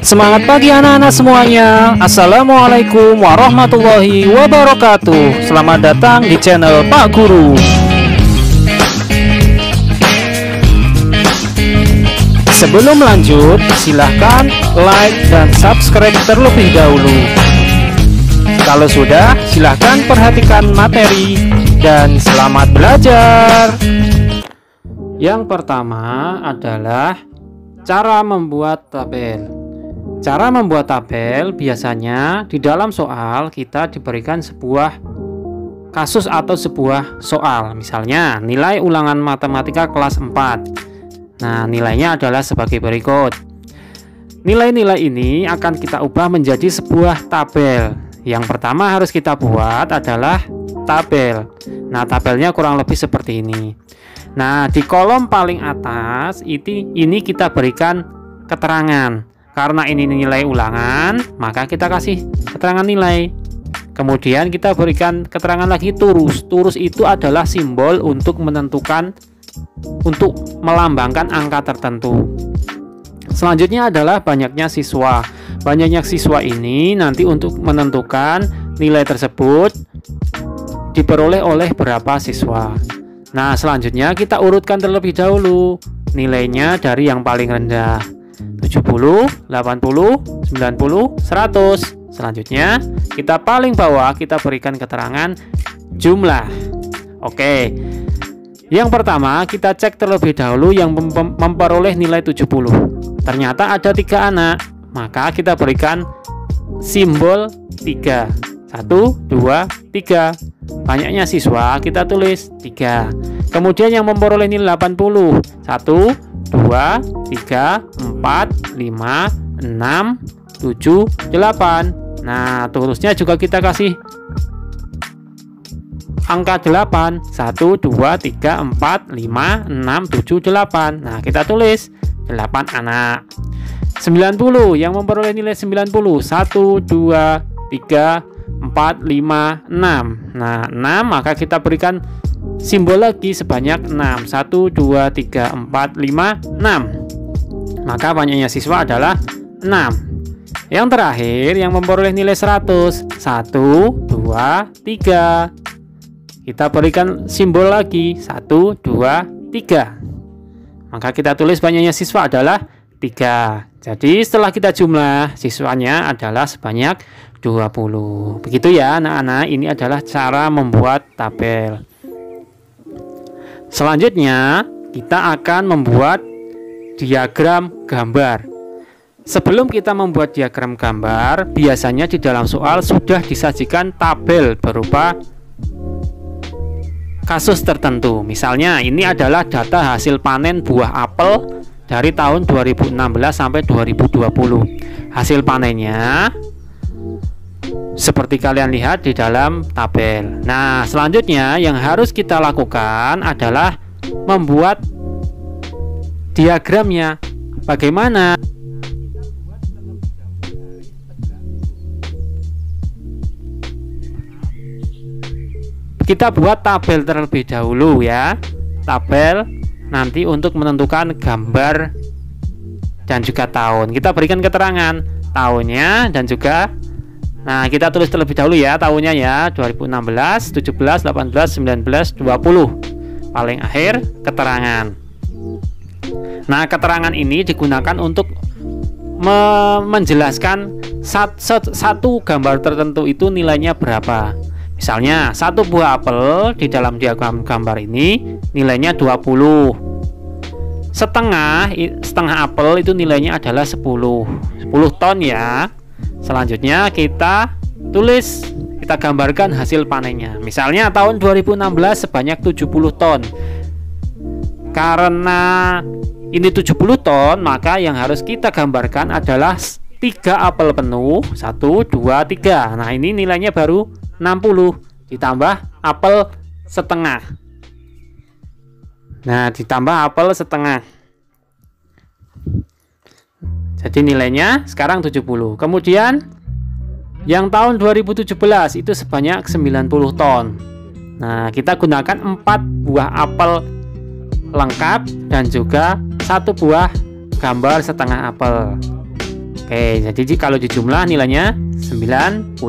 Semangat pagi anak-anak semuanya. Assalamualaikum warahmatullahi wabarakatuh. Selamat datang di channel Pak Guru. Sebelum lanjut, silahkan like dan subscribe terlebih dahulu. Kalau sudah, silahkan perhatikan materi dan selamat belajar. Yang pertama adalah cara membuat tabel. Cara membuat tabel biasanya di dalam soal kita diberikan sebuah kasus atau sebuah soal. Misalnya nilai ulangan matematika kelas 4. Nah, nilainya adalah sebagai berikut. Nilai-nilai ini akan kita ubah menjadi sebuah tabel. Yang pertama harus kita buat adalah tabel. Nah, tabelnya kurang lebih seperti ini. Nah, di kolom paling atas ini kita berikan keterangan. Karena ini nilai ulangan, maka kita kasih keterangan nilai. Kemudian kita berikan keterangan lagi turus. Turus itu adalah simbol untuk melambangkan angka tertentu. Selanjutnya adalah banyaknya siswa. Banyaknya siswa ini nanti untuk menentukan nilai tersebut diperoleh oleh berapa siswa. Nah, selanjutnya kita urutkan terlebih dahulu nilainya dari yang paling rendah. 70, 80, 90, 100. Selanjutnya kita paling bawah kita berikan keterangan jumlah. Oke. Yang pertama kita cek terlebih dahulu yang memperoleh nilai 70. Ternyata ada 3 anak, maka kita berikan simbol 3. 1, 2, 3. Banyaknya siswa kita tulis 3. Kemudian yang memperoleh nilai 80. 1, 2, 3, 4, 5, 6, 7, 8. Nah, terusnya juga kita kasih angka 8. 1, 2, 3, 4, 5, 6, 7, 8. Nah, kita tulis 8 anak. 90 yang memperoleh nilai 90. 1, 2, 3, 4, 5, 6. Nah, 6 maka kita berikan simbol lagi sebanyak 6. 1, 2, 3, 4, 5, 6. Maka banyaknya siswa adalah 6. Yang terakhir yang memperoleh nilai 100. 1, 2, 3. Kita berikan simbol lagi 1, 2, 3. Maka kita tulis banyaknya siswa adalah 3. Jadi setelah kita jumlah siswanya adalah sebanyak 20. Begitu ya anak-anak, ini adalah cara membuat tabel. Selanjutnya kita akan membuat diagram gambar. Sebelum kita membuat diagram gambar, biasanya di dalam soal sudah disajikan tabel berupa kasus tertentu. Misalnya ini adalah data hasil panen buah apel dari tahun 2016 sampai 2020. Hasil panennya seperti kalian lihat di dalam tabel. Nah, selanjutnya yang harus kita lakukan adalah membuat diagramnya. Bagaimana? Kita buat tabel terlebih dahulu ya. Tabel nanti untuk menentukan gambar dan juga tahun. Kita berikan keterangan tahunnya dan juga, nah, kita tulis terlebih dahulu ya tahunnya ya, 2016, 17, 18, 19, 20. Paling akhir keterangan. Nah, keterangan ini digunakan untuk menjelaskan satu gambar tertentu itu nilainya berapa. Misalnya satu buah apel di dalam diagram gambar ini nilainya 20. Setengah apel itu nilainya adalah 10 ton ya. Selanjutnya kita tulis, kita gambarkan hasil panennya. Misalnya tahun 2016 sebanyak 70 ton. Karena ini 70 ton, maka yang harus kita gambarkan adalah 3 apel penuh, 1, 2, 3. Nah, ini nilainya baru 60 ditambah apel setengah. Nah, ditambah apel setengah. Jadi nilainya sekarang 70. Kemudian yang tahun 2017 itu sebanyak 90 ton. Nah, kita gunakan 4 buah apel lengkap dan juga 1 buah gambar setengah apel. Oke, jadi kalau dijumlah nilainya 90.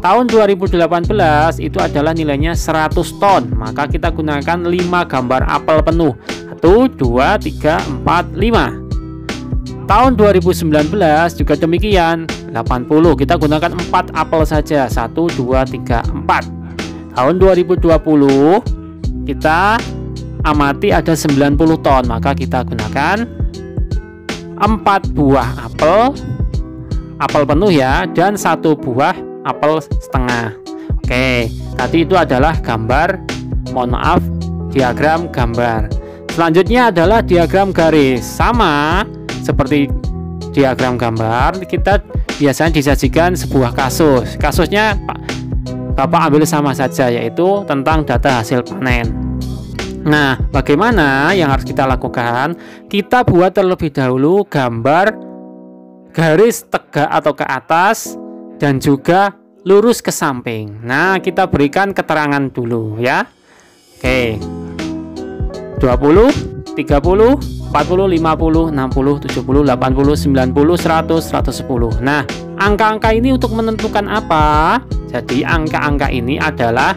Tahun 2018 itu adalah nilainya 100 ton, maka kita gunakan 5 gambar apel penuh. 1, 2, 3, 4, 5. Tahun 2019 juga demikian, 80, kita gunakan 4 apel saja. 1, 2, 3, 4. Tahun 2020 kita amati ada 90 ton, maka kita gunakan 4 buah apel penuh ya, dan 1 buah apel setengah. Oke, tadi itu adalah diagram gambar. Selanjutnya adalah diagram garis. Sama seperti diagram gambar, kita biasanya disajikan sebuah kasusnya Bapak ambil sama saja, yaitu tentang data hasil panen. Nah, bagaimana yang harus kita lakukan? Kita buat terlebih dahulu gambar garis tegak atau ke atas dan juga lurus ke samping. Nah, kita berikan keterangan dulu ya. Oke. 20, 30, 40, 50, 60, 70, 80, 90, 100, 110. Nah, angka-angka ini untuk menentukan apa? Jadi angka-angka ini adalah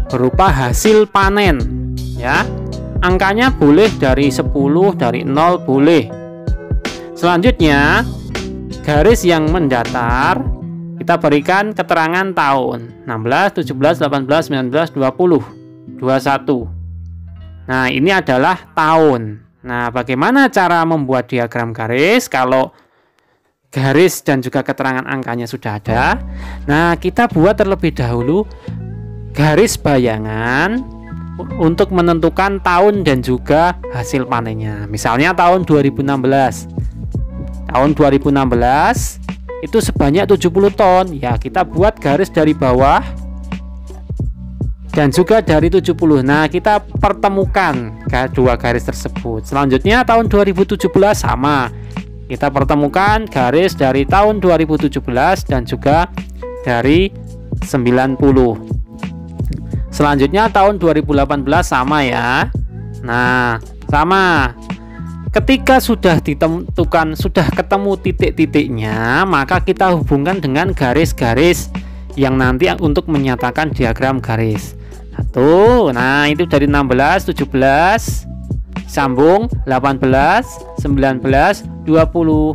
berupa hasil panen. Ya, angkanya boleh dari 10, dari 0 boleh. Selanjutnya, garis yang mendatar kita berikan keterangan tahun 16, 17, 18, 19, 20, 21. Nah, ini adalah tahun. Nah, bagaimana cara membuat diagram garis kalau garis dan juga keterangan angkanya sudah ada? Nah, kita buat terlebih dahulu garis bayangan untuk menentukan tahun dan juga hasil panennya. Misalnya tahun 2016. Tahun 2016 itu sebanyak 70 ton. Ya, kita buat garis dari bawah dan juga dari 70. Nah, kita pertemukan dua garis tersebut. Selanjutnya tahun 2017 sama. Kita pertemukan garis dari tahun 2017 dan juga dari 90. Selanjutnya tahun 2018 sama ya. Nah, sama. Ketika sudah ditentukan, sudah ketemu titik-titiknya, maka kita hubungkan dengan garis-garis yang nanti untuk menyatakan diagram garis. Satu. Nah, itu dari 16, 17 sambung 18, 19, 20.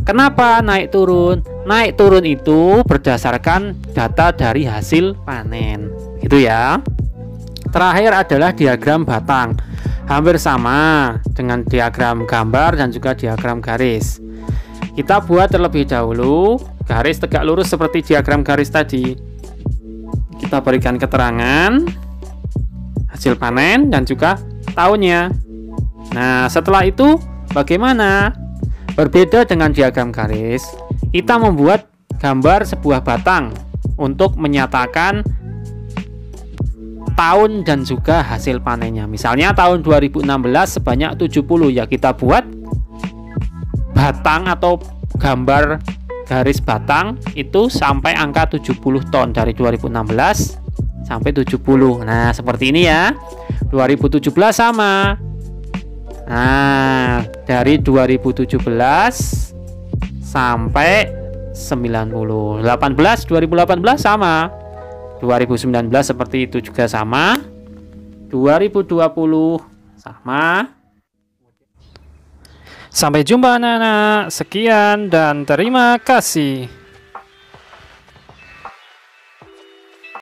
Kenapa naik turun? Naik turun itu berdasarkan data dari hasil panen. Itu ya. Terakhir adalah diagram batang. Hampir sama dengan diagram gambar dan juga diagram garis. Kita buat terlebih dahulu garis tegak lurus seperti diagram garis tadi. Kita berikan keterangan hasil panen dan juga tahunnya. Nah, setelah itu bagaimana? Berbeda dengan diagram garis, kita membuat gambar sebuah batang untuk menyatakan tahun dan juga hasil panennya. Misalnya tahun 2016 sebanyak 70, ya kita buat batang atau gambar garis batang itu sampai angka 70 ton dari 2016 sampai 70. Nah, seperti ini ya. 2017 sama. Nah, dari 2017 sampai 90. 2018 sama. 2019 seperti itu juga sama. 2020 sama. Sampai jumpa anak-anak. Sekian dan terima kasih.